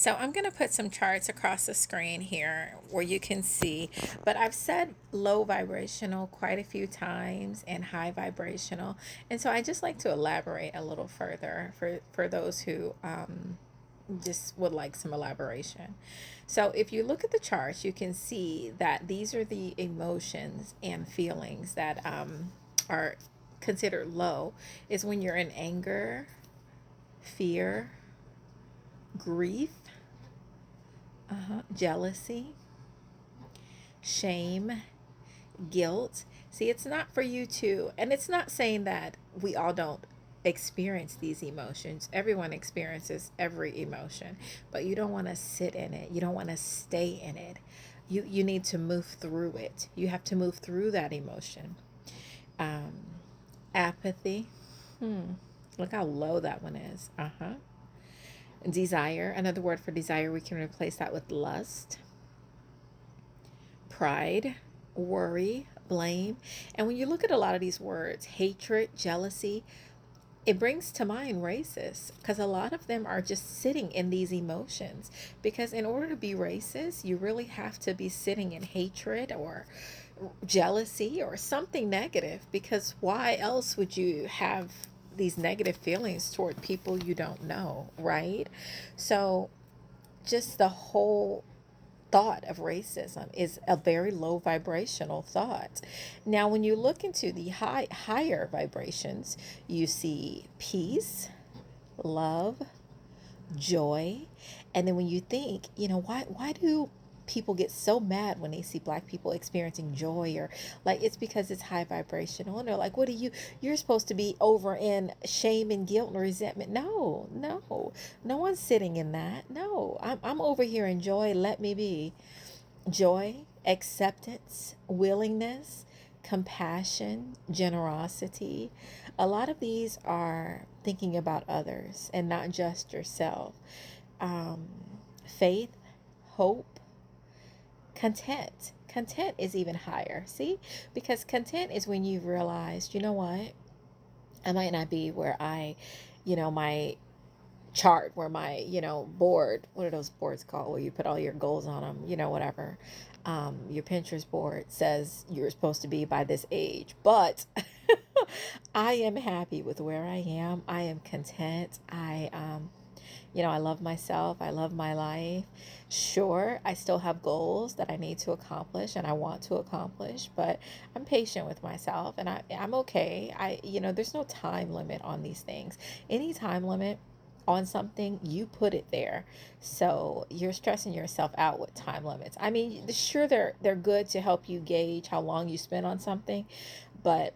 So I'm going to put some charts across the screen here where you can see, but I've said low vibrational quite a few times and high vibrational. And so I just like to elaborate a little further for those who just would like some elaboration. So if you look at the charts, you can see that these are the emotions and feelings that are considered low is when you're in anger, fear, grief, jealousy, shame, guilt. See, it's not for you to, and it's not saying that we all don't experience these emotions. Everyone experiences every emotion, but you don't want to sit in it. You don't want to stay in it. You need to move through it. You have to move through that emotion. Um, Apathy. Look how low that one is. Desire. Another word for desire, we can replace that with lust, pride, worry, blame. And when you look at a lot of these words, hatred, jealousy, it brings to mind racist because a lot of them are just sitting in these emotions. Because in order to be racist, you really have to be sitting in hatred or jealousy or something negative. Because why else would you have these negative feelings toward people you don't know, right? So, just the whole thought of racism is a very low vibrational thought. Now, when you look into the higher vibrations, you see peace, love, joy. And then when you think, why do people get so mad when they see black people experiencing joy, or like it's because it's high vibrational, and they're like, what are you're supposed to be over in shame and guilt and resentment. No, no, no one's sitting in that. No, I'm over here in joy. Let me be. Joy, acceptance, willingness, compassion, generosity. A lot of these are thinking about others and not just yourself. Um, Faith, hope, content. Content is even higher. See? Because content is when you've realized, you know what? I might not be where my chart, where my board, what are those boards called where you put all your goals on them, whatever, your Pinterest board says you're supposed to be by this age, but I am happy with where I am. I am content. I love myself. I love my life. Sure, I still have goals that I need to accomplish and I want to accomplish, but I'm patient with myself, and I'm okay. There's no time limit on these things. Any time limit on something, you put it there. So you're stressing yourself out with time limits. I mean, sure, they're good to help you gauge how long you spend on something, but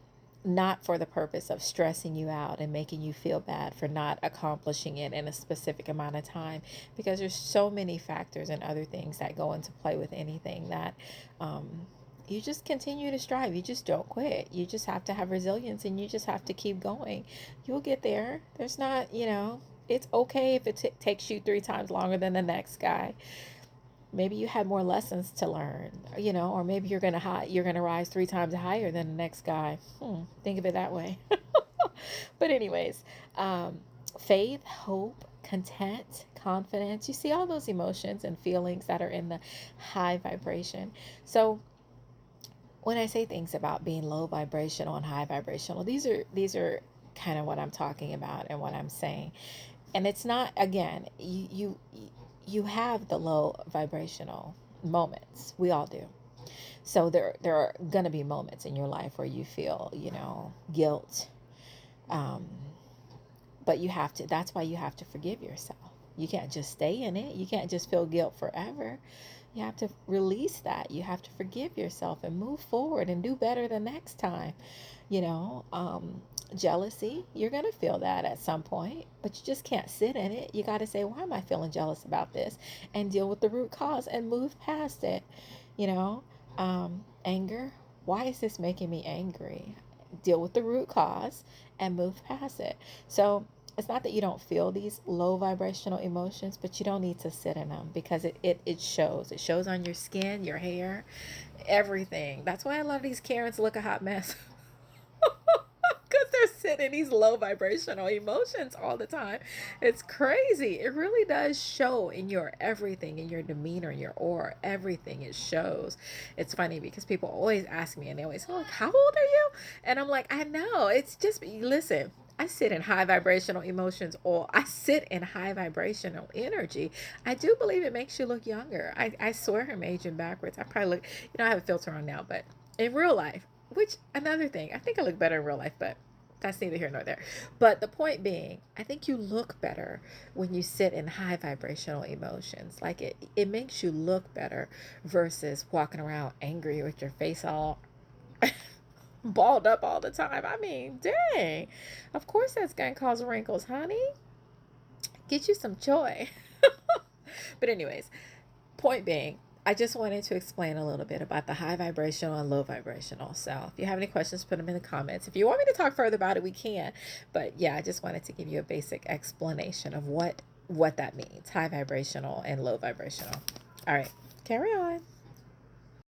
not for the purpose of stressing you out and making you feel bad for not accomplishing it in a specific amount of time, because there's so many factors and other things that go into play with anything that you just continue to strive. You just don't quit. You just have to have resilience, and you just have to keep going. You'll get there. There's not, it's okay if it takes you 3 times longer than the next guy. Maybe you had more lessons to learn, or maybe you're gonna rise 3 times higher than the next guy. Think of it that way. But anyways, faith, hope, content, confidence. You see all those emotions and feelings that are in the high vibration. So when I say things about being low vibrational and high vibrational, these are kind of what I'm talking about and what I'm saying. And it's not, again, you have the low vibrational moments. We all do. So there are gonna be moments in your life where you feel, guilt. Um, but you have to. That's why you have to forgive yourself. You can't just stay in it. You can't just feel guilt forever. You have to release that. You have to forgive yourself and move forward and do better the next time. You know, jealousy, you're going to feel that at some point, but you just can't sit in it. You got to say, why am I feeling jealous about this? And deal with the root cause and move past it. You know, anger, why is this making me angry? Deal with the root cause and move past it. So, it's not that you don't feel these low vibrational emotions, but you don't need to sit in them because it shows. It shows on your skin, your hair, everything. That's why a lot of these Karens look a hot mess. Because they're sit in these low vibrational emotions all the time. It's crazy. It really does show in your everything, in your demeanor, in your aura, everything it shows. It's funny because people always ask me and they always say, like, how old are you? And I'm like, I know. It's just, listen, I sit in high vibrational emotions, or I sit in high vibrational energy. I do believe it makes you look younger. I swear I'm aging backwards. I probably look, I have a filter on now, but in real life, which another thing, I think I look better in real life, but that's neither here nor there. But the point being, I think you look better when you sit in high vibrational emotions. Like it makes you look better versus walking around angry with your face all balled up all the time. I mean, dang. Of course that's going to cause wrinkles, honey. Get you some joy. But anyways, point being, I just wanted to explain a little bit about the high vibrational and low vibrational. So if you have any questions, put them in the comments. If you want me to talk further about it, we can. But yeah, I just wanted to give you a basic explanation of what that means, high vibrational and low vibrational. All right, carry on.